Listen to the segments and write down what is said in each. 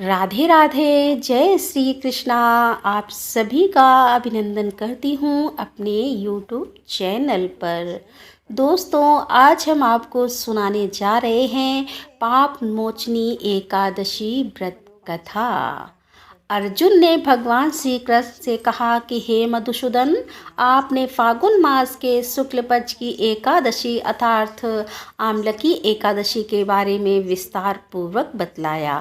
राधे राधे, जय श्री कृष्णा। आप सभी का अभिनंदन करती हूँ अपने यूट्यूब चैनल पर। दोस्तों, आज हम आपको सुनाने जा रहे हैं पाप मोचनी एकादशी व्रत कथा। अर्जुन ने भगवान श्री कृष्ण से कहा कि हे मधुसूदन, आपने फागुन मास के शुक्ल पक्ष की एकादशी अर्थात आमलकी एकादशी के बारे में विस्तार पूर्वक बतलाया।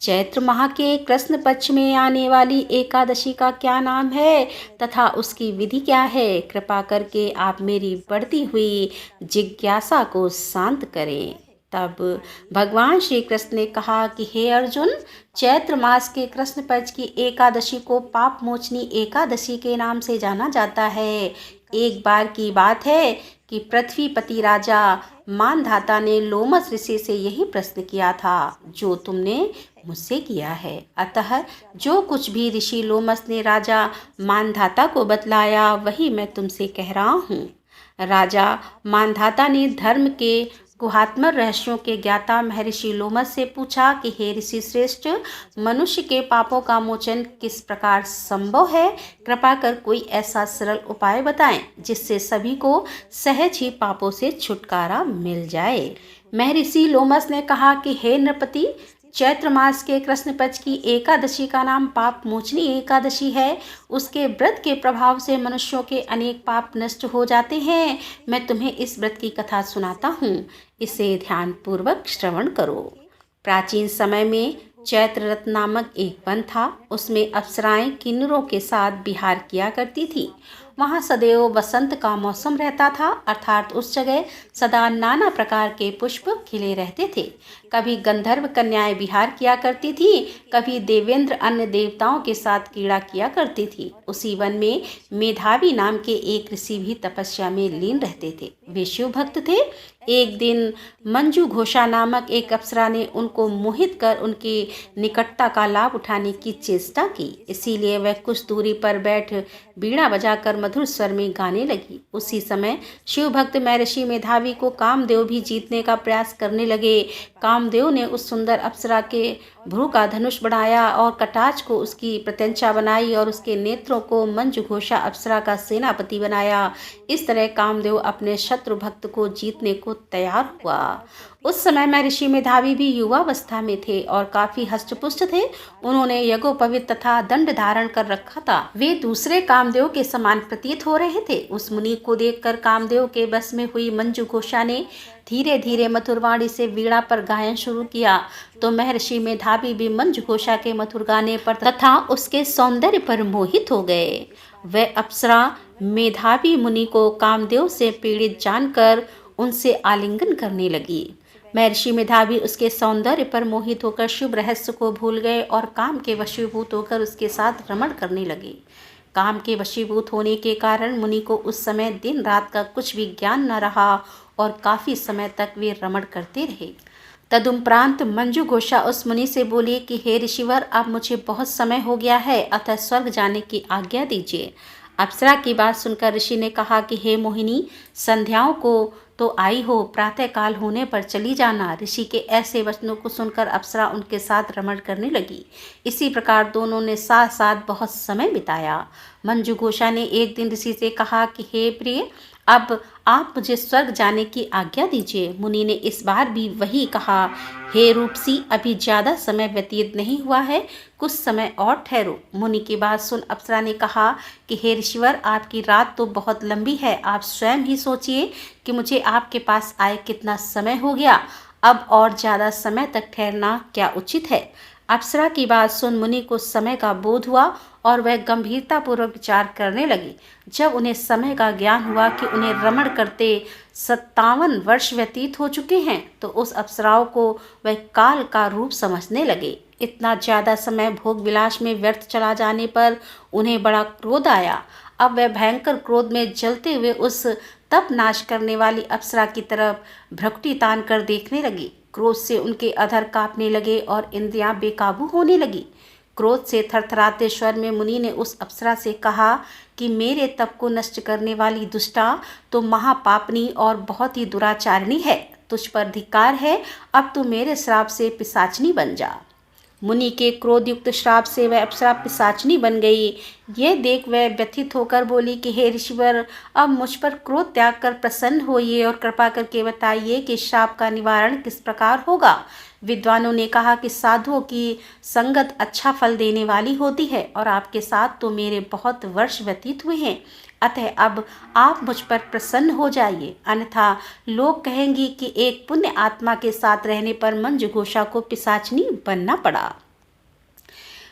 चैत्र माह के कृष्ण पक्ष में आने वाली एकादशी का क्या नाम है तथा उसकी विधि क्या है, कृपा करके आप मेरी बढ़ती हुई जिज्ञासा को शांत करें। तब भगवान श्री कृष्ण ने कहा कि हे अर्जुन, चैत्र मास के कृष्ण पक्ष की एकादशी को पाप मोचनी एकादशी के नाम से जाना जाता है। एक बार की बात है कि पृथ्वीपति राजा मानधाता ने लोमस ऋषि से यही प्रश्न किया था जो तुमने मुझसे किया है। अतः जो कुछ भी ऋषि लोमस ने राजा मानधाता को बतलाया वही मैं तुमसे कह रहा हूँ। राजा मानधाता ने धर्म के गुहात्मक रहस्यों के ज्ञाता महर्षि लोमस से पूछा कि हे ऋषि श्रेष्ठ, मनुष्य के पापों का मोचन किस प्रकार संभव है? कृपा कर कोई ऐसा सरल उपाय बताएं जिससे सभी को सहज ही पापों से छुटकारा मिल जाए। महर्षि लोमस ने कहा कि हे नृपति, चैत्र मास के कृष्ण पक्ष की एकादशी का नाम पाप मोचनी एकादशी है। उसके व्रत के प्रभाव से मनुष्यों के अनेक पाप नष्ट हो जाते हैं। मैं तुम्हें इस व्रत की कथा सुनाता हूँ, इसे ध्यान पूर्वक श्रवण करो। प्राचीन समय में चैत्र रथ नामक एक वन था। उसमें अप्सराएं किन्नरों के साथ विहार किया करती थी। वहाँ सदैव वसंत का मौसम रहता था, अर्थात उस जगह सदा नाना प्रकार के पुष्प खिले रहते थे। कभी गंधर्व कन्याएं विहार किया करती थी, कभी देवेंद्र अन्य देवताओं के साथ क्रीड़ा किया करती थी। उसी वन में मेधावी नाम के एक ऋषि भी तपस्या में लीन रहते थे। वे शिव भक्त थे। एक दिन मंजू घोषा नामक एक अप्सरा ने उनको मोहित कर उनकी निकटता का लाभ उठाने की चेष्टा की। इसीलिए वह कुछ दूरी पर बैठ बीड़ा बजाकर मधुर स्वर में गाने लगी। उसी समय शिव भक्त महर्षि मेधावी को कामदेव भी जीतने का प्रयास करने लगे। कामदेव ने उस सुंदर अप्सरा के भ्रू का धनुष बढ़ाया और कटाक्ष को उसकी प्रत्यंचा बनाई और उसके नेत्रों को मंजू घोषा अप्सरा का सेनापति बनाया। इस तरह कामदेव अपने शत्रु भक्त को जीतने को तैयार हुआ। उस समय महर्षि मेधावी भी युवावस्था में थे और काफी हष्टपुष्ट थे। उन्होंने यज्ञोपवीत तथा दंड धारण कर रखा था। वे दूसरे कामदेव के समान प्रतीत हो रहे थे। उस मुनि को देखकर कामदेव के बस में हुई मंजू घोषा ने धीरे धीरे मधुरवाणी से वीणा पर गायन शुरू किया तो महर्षि मेधावी भी मंजू घोषा के मधुर गाने पर तथा उसके सौंदर्य पर मोहित हो गए। वह अप्सरा मेधावी मुनि को कामदेव से पीड़ित जानकर उनसे आलिंगन करने लगी। महर्षि मेधावी उसके सौंदर्य पर मोहित होकर शुभ रहस्य को भूल गए और काम के वशीभूत होकर उसके साथ रमण करने लगे। काम के वशीभूत होने के कारण मुनि को उस समय दिन रात का कुछ भी ज्ञान न रहा और काफी समय तक वे रमण करते रहे। तदुपरांत मंजू घोषा उस मुनि से बोली कि हे ऋषिवर, अब मुझे बहुत समय हो गया है, अतः स्वर्ग जाने की आज्ञा दीजिए। अप्सरा की बात सुनकर ऋषि ने कहा कि हे मोहिनी, संध्याओं को तो आई हो, प्रातः काल होने पर चली जाना। ऋषि के ऐसे वचनों को सुनकर अप्सरा उनके साथ रमण करने लगी। इसी प्रकार दोनों ने साथ साथ बहुत समय बिताया। मंजू घोषा ने एक दिन ऋषि से कहा कि हे प्रिय, अब आप मुझे स्वर्ग जाने की आज्ञा दीजिए। मुनि ने इस बार भी वही कहा। हे रूपसी, अभी ज्यादा समय व्यतीत नहीं हुआ है, कुछ समय और ठहरो। मुनि की बात सुन अप्सरा ने कहा कि हे ऋषिवर, आपकी रात तो बहुत लंबी है। आप स्वयं ही सोचिए कि मुझे आपके पास आए कितना समय हो गया। अब और ज्यादा समय तक ठहरना क्या उचित है? अप्सरा की बात सुन मुनि को समय का बोध हुआ और वह गंभीरता पूर्वक विचार करने लगी। जब उन्हें समय का ज्ञान हुआ कि उन्हें रमण करते 57 वर्ष व्यतीत हो चुके हैं तो उस अप्सराओं को वह काल का रूप समझने लगे। इतना ज्यादा समय भोग विलास में व्यर्थ चला जाने पर उन्हें बड़ा क्रोध आया। अब वह भयंकर क्रोध में जलते हुए उस तप नाश करने वाली अप्सरा की तरफ भ्रकुटी तान कर देखने लगी। क्रोध से उनके अधर कांपने लगे और इंद्रियां बेकाबू होने लगी। क्रोध से थरथराते स्वर में मुनि ने उस अप्सरा से कहा कि मेरे तप को नष्ट करने वाली दुष्टा तो महापापनी और बहुत ही दुराचारिणी है। तुझ पर धिक्कार है, अब तू मेरे श्राप से पिशाचनी बन जा। मुनि के क्रोधयुक्त श्राप से वह अप्सरा पिशाचिनी बन गई। यह देख वह व्यथित होकर बोली कि हे ऋषिवर, अब मुझ पर क्रोध त्याग कर प्रसन्न होइए और कृपा करके बताइए कि श्राप का निवारण किस प्रकार होगा। विद्वानों ने कहा कि साधुओं की संगत अच्छा फल देने वाली होती है और आपके साथ तो मेरे बहुत वर्ष व्यतीत हुए हैं, अतः अब आप मुझ पर प्रसन्न हो जाइए, अन्यथा लोग कहेंगे कि एक पुण्य आत्मा के साथ रहने पर मंजुघोषा को पिशाचिनी बनना पड़ा।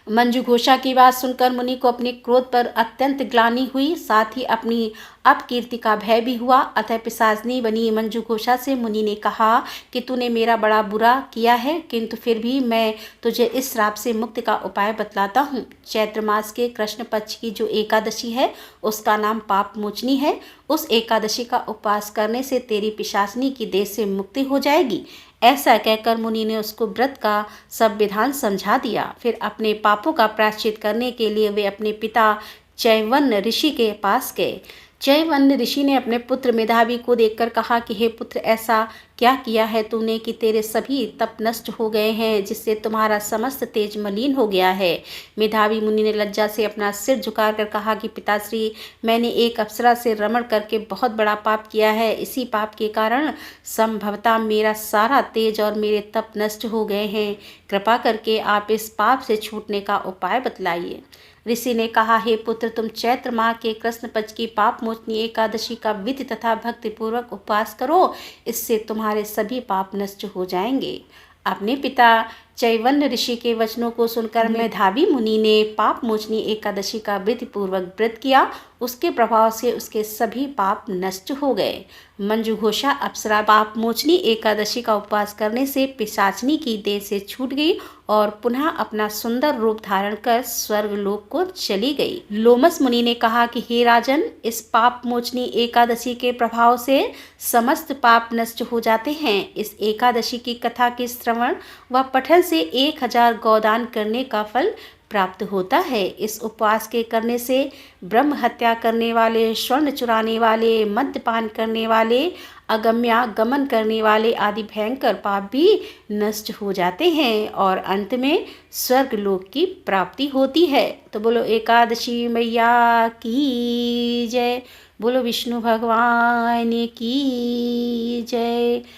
मंजुघोषा की बात सुनकर मुनि को अपने क्रोध पर अत्यंत ग्लानि हुई, साथ ही अपनी अपकीर्ति का भय भी हुआ। अतः पिशाचिनी बनी मंजुघोषा से मुनि ने कहा कि तूने मेरा बड़ा बुरा किया है, किंतु फिर भी मैं तुझे इस श्राप से मुक्ति का उपाय बतलाता हूँ। चैत्र मास के कृष्ण पक्ष की जो एकादशी है उसका नाम पाप मोचनी है। उस एकादशी का उपवास करने से तेरी पिशाचिनी की देह से मुक्ति हो जाएगी। ऐसा कहकर मुनि ने उसको व्रत का सब विधान समझा दिया। फिर अपने पापों का प्रायश्चित करने के लिए वे अपने पिता चैवन्य ऋषि के पास गए। चैवन्य ऋषि ने अपने पुत्र मेधावी को देखकर कहा कि हे पुत्र, ऐसा क्या किया है तूने कि तेरे सभी तप नष्ट हो गए हैं, जिससे तुम्हारा समस्त तेज मलिन हो गया है। मेधावी मुनि ने लज्जा से अपना सिर झुकाकर कहा कि पिताश्री, मैंने एक अप्सरा से रमण करके बहुत बड़ा पाप किया है। इसी पाप के कारण संभवतः मेरा सारा तेज और मेरे तप नष्ट हो गए हैं। कृपा करके आप इस पाप से छूटने का उपाय बतलाइए। ऋषि ने कहा, हे पुत्र, तुम चैत्र माह के कृष्ण पक्ष की पाप मोचनी एकादशी का विधि तथा भक्तिपूर्वक उपवास करो, इससे तुम्हारे सभी पाप नष्ट हो जाएंगे। अपने पिता चैवन्य ऋषि के वचनों को सुनकर मेधावी मुनि ने पाप मोचनी एकादशी का विधि पूर्वक व्रत किया। उसके प्रभाव से उसके सभी पाप नष्ट हो गए। मंजुघोषा अप्सरा पाप मोचनी एकादशी का उपवास करने से पिशाचिनी की देह से छूट गई और पुनः अपना सुंदर रूप धारण कर स्वर्ग लोक को चली गई। लोमस मुनि ने कहा कि हे राजन, इस पाप मोचनी एकादशी के प्रभाव से समस्त पाप नष्ट हो जाते हैं। इस एकादशी की कथा के श्रवण व पठन से 1000 गौदान करने का फल प्राप्त होता है। इस उपवास के करने से ब्रह्म हत्या करने वाले, स्वर्ण चुराने वाले, मद्यपान करने वाले, अगम्यागमन करने वाले आदि भयंकर पाप भी नष्ट हो जाते हैं और अंत में स्वर्ग लोक की प्राप्ति होती है। तो बोलो एकादशी मैया की जय, बोलो विष्णु भगवान की जय।